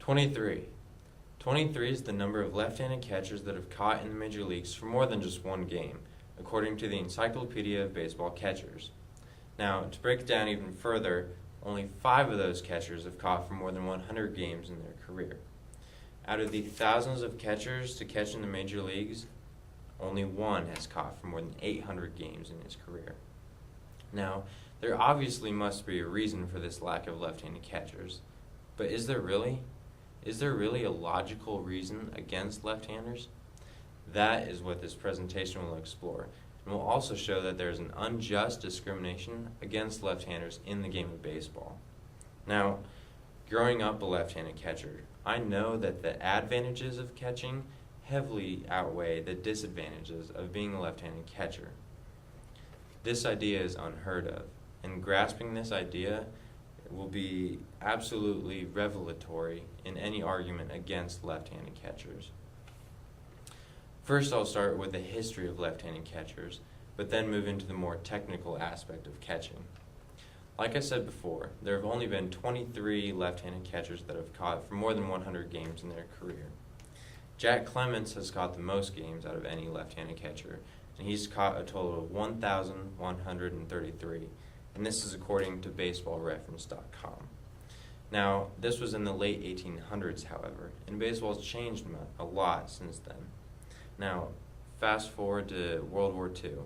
23. 23 is the number of left-handed catchers that have caught in the major leagues for more than just one game, according to the Encyclopedia of Baseball Catchers. Now, to break it down even further, only 5 of those catchers have caught for more than 100 games in their career. Out of the thousands of catchers to catch in the major leagues, only 1 has caught for more than 800 games in his career. Now, there obviously must be a reason for this lack of left-handed catchers, but is there really? Is there really a logical reason against left-handers? That is what this presentation will explore, and will also show that there is an unjust discrimination against left-handers in the game of baseball. Now, growing up a left-handed catcher, I know that the advantages of catching heavily outweigh the disadvantages of being a left-handed catcher. This idea is unheard of, and grasping this idea will be absolutely revelatory in any argument against left-handed catchers. First, I'll start with the history of left-handed catchers, but then move into the more technical aspect of catching. Like I said before, there have only been 23 left-handed catchers that have caught for more than 100 games in their career. Jack Clemens has caught the most games out of any left-handed catcher, and he's caught a total of 1,133. And this is according to baseballreference.com. Now, this was in the late 1800s, however, and baseball has changed a lot since then. Now, fast forward to World War II.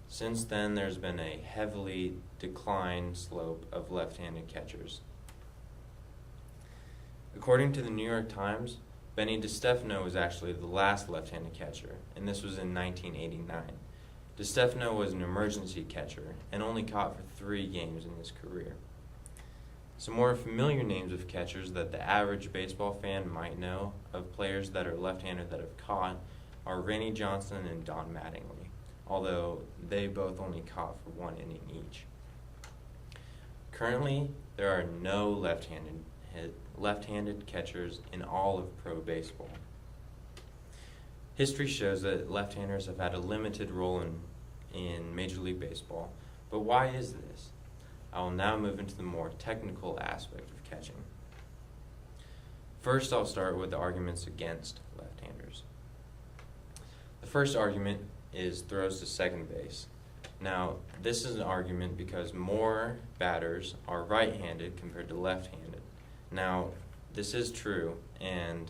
Since then, there's been a heavily declined slope of left-handed catchers. According to the New York Times, Benny DiStefano was actually the last left-handed catcher, and this was in 1989. DiStefano was an emergency catcher and only caught for 3 games in his career. Some more familiar names of catchers that the average baseball fan might know of players that are left-handed that have caught are Randy Johnson and Don Mattingly, although they both only caught for 1 inning each. Currently, there are no left-handed catchers in all of pro baseball. History shows that left-handers have had a limited role in Major League Baseball, but why is this? I will now move into the more technical aspect of catching. First, I'll start with the arguments against left-handers. The first argument is throws to second base. Now, this is an argument because more batters are right-handed compared to left-handed. Now, this is true, and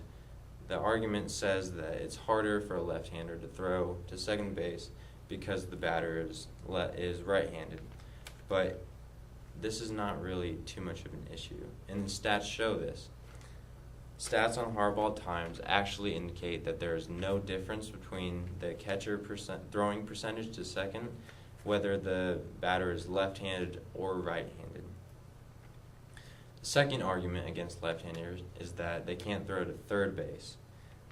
the argument says that it's harder for a left-hander to throw to second base because the batter is right-handed. But this is not really too much of an issue, and the stats show this. Stats on hardball times actually indicate that there is no difference between the catcher throwing percentage to second, whether the batter is left-handed or right-handed. The second argument against left-handers is that they can't throw to third base.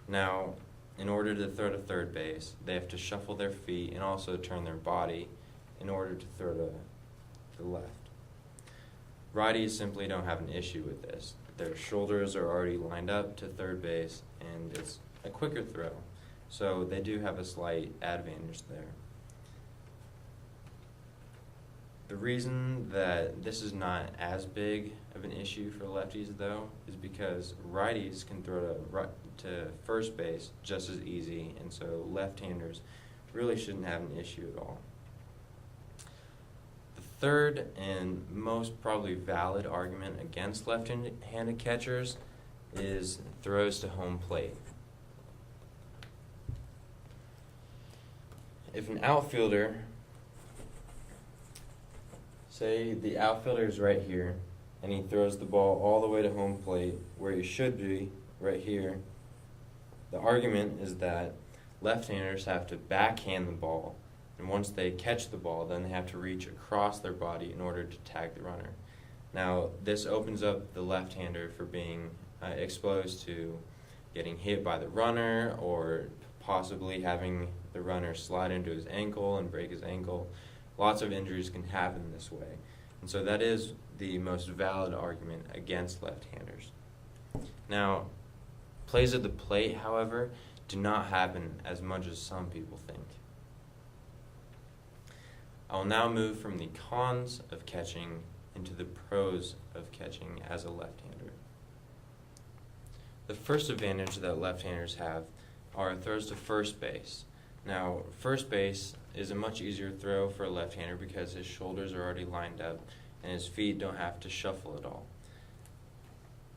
Now, in order to throw to third base, they have to shuffle their feet and also turn their body in order to throw to the left. Righties simply don't have an issue with this. Their shoulders are already lined up to third base, and it's a quicker throw. So they do have a slight advantage there. The reason that this is not as big of an issue for lefties, though, is because righties can throw to first base just as easy, and so left-handers really shouldn't have an issue at all. The third and most probably valid argument against left-handed catchers is throws to home plate. If an outfielder, say the outfielder is right here, and he throws the ball all the way to home plate where he should be, right here, the argument is that left-handers have to backhand the ball, and once they catch the ball, then they have to reach across their body in order to tag the runner. Now, this opens up the left-hander for being exposed to getting hit by the runner or possibly having the runner slide into his ankle and break his ankle. Lots of injuries can happen this way. And so that is the most valid argument against left-handers. Now, plays at the plate, however, do not happen as much as some people think. I will now move from the cons of catching into the pros of catching as a left-hander. The first advantage that left-handers have are throws to first base. Now, first base is a much easier throw for a left-hander because his shoulders are already lined up and his feet don't have to shuffle at all.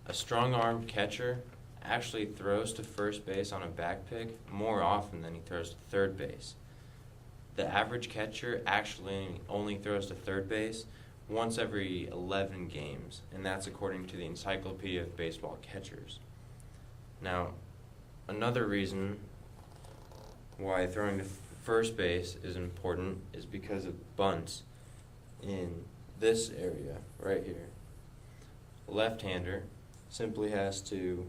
A strong-armed catcher actually throws to first base on a back pick more often than he throws to third base. The average catcher actually only throws to third base once every 11 games, and that's according to the Encyclopedia of Baseball Catchers. Now, another reason why throwing to first base is important is because of bunts in this area right here. A left-hander simply has to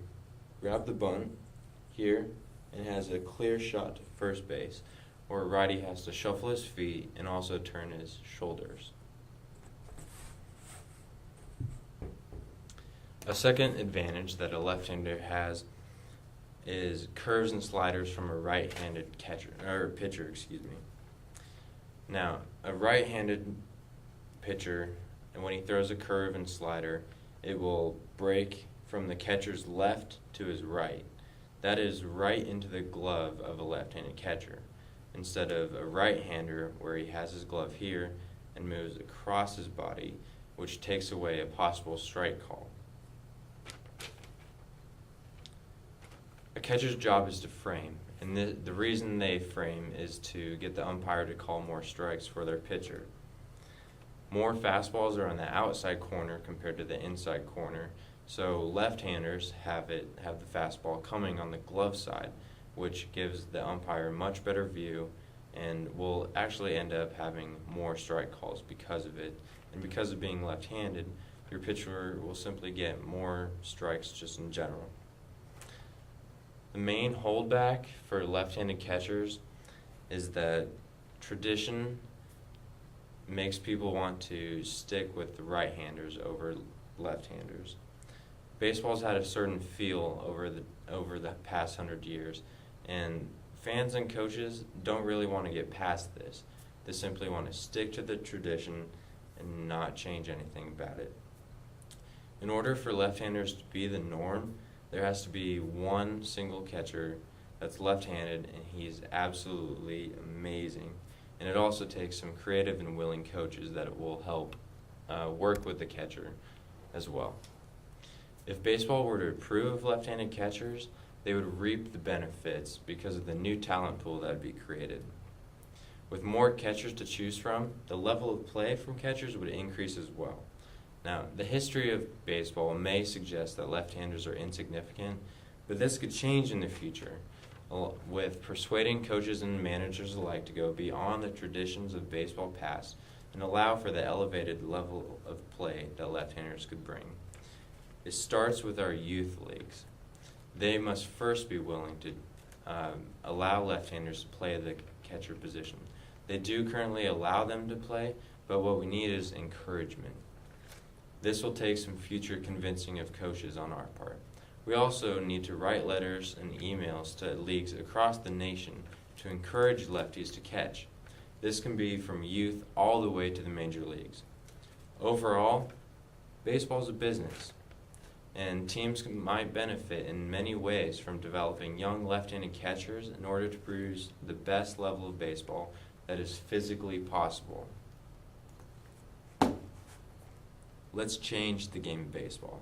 grab the bunt here and has a clear shot to first base, where a righty has to shuffle his feet and also turn his shoulders. A second advantage that a left-hander has is curves and sliders from a right-handed pitcher. Now, a right-handed pitcher, and when he throws a curve and slider, it will break from the catcher's left to his right. That is right into the glove of a left-handed catcher, instead of a right-hander where he has his glove here and moves across his body, which takes away a possible strike call. A catcher's job is to frame, and the reason they frame is to get the umpire to call more strikes for their pitcher. More fastballs are on the outside corner compared to the inside corner, so left-handers have the fastball coming on the glove side, which gives the umpire a much better view and will actually end up having more strike calls because of it. And because of being left-handed, your pitcher will simply get more strikes just in general. The main holdback for left-handed catchers is that tradition makes people want to stick with the right-handers over left-handers. Baseball's had a certain feel over the past 100 years, and fans and coaches don't really want to get past this. They simply want to stick to the tradition and not change anything about it. In order for left-handers to be the norm, there has to be one single catcher that's left-handed, and he's absolutely amazing. And it also takes some creative and willing coaches that will help work with the catcher as well. If baseball were to approve of left-handed catchers, they would reap the benefits because of the new talent pool that would be created. With more catchers to choose from, the level of play from catchers would increase as well. Now, the history of baseball may suggest that left-handers are insignificant, but this could change in the future with persuading coaches and managers alike to go beyond the traditions of baseball past and allow for the elevated level of play that left-handers could bring. It starts with our youth leagues. They must first be willing to allow left-handers to play the catcher position. They do currently allow them to play, but what we need is encouragement. This will take some future convincing of coaches on our part. We also need to write letters and emails to leagues across the nation to encourage lefties to catch. This can be from youth all the way to the major leagues. Overall, baseball is a business, and teams might benefit in many ways from developing young left-handed catchers in order to produce the best level of baseball that is physically possible. Let's change the game of baseball.